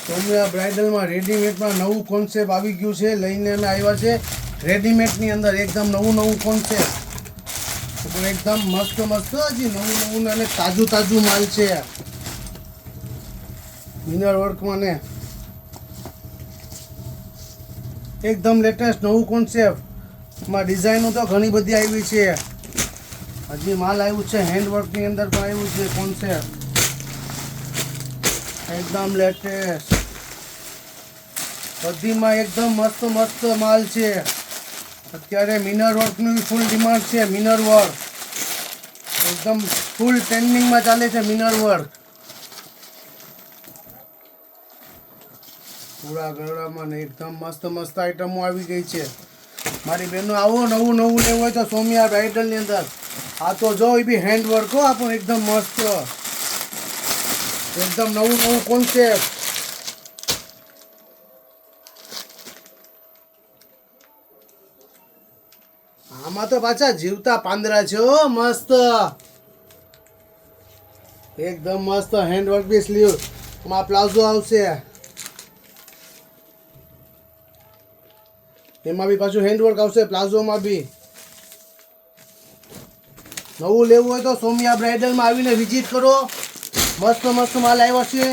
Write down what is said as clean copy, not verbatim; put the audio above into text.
સોમ્યા બ્રાઇડલમાં રેડીમેડમાં નવું કોન્સેપ્ટ આવી ગયું છે, લઈને અમે આવ્યા છે રેડીમેડની અંદર એકદમ નવું કોન્સેપ્ટ, એકદમ મસ્ત હજી નવું અને તાજું માલ છે મિનર વર્કમાં ને એકદમ લેટેસ્ટ નવું કોન્સેપ્ટમાં ડિઝાઇનો તો ઘણી બધી આવી છે, હજી માલ આવ્યું છે હેન્ડવર્કની અંદર પણ આવ્યું છે કોન્સેપ્ટ એકદમ લેટેસ્ટ, બધીમાં એકદમ મસ્ત માલ છે। અત્યારે મિનર વર્કની ફૂલ ડિમાન્ડ છે, મિનર વર્ક એકદમ ફૂલ ટ્રેન્ડિંગમાં ચાલે છે મિનર વર્ક, પૂરા ગળામાં ને એકદમ મસ્ત આઈટમો આવી ગઈ છે મારી બહેનો। આવો નવું લેવું હોય તો સોમ્યા બ્રાઇડલની અંદર આ તો જો એ બી હેન્ડવર્ક હો, આપણું એકદમ મસ્ત એકદમ નવું કોન્સેપ્ટ, આમાં તો પાછા જીવતા પાંદડા છે હો, મસ્ત એકદમ મસ્ત હેન્ડવર્ક બી સ્લીવ માં પ્લાઝો આવશે, એમાં બી પાછું હેન્ડવર્ક આવશે પ્લાઝોમાં બી। નવું લેવું હોય તો સોમ્યા બ્રાઇડલમાં આવીને વિઝિટ કરો, મસ્ત માલ આવ્યો છે।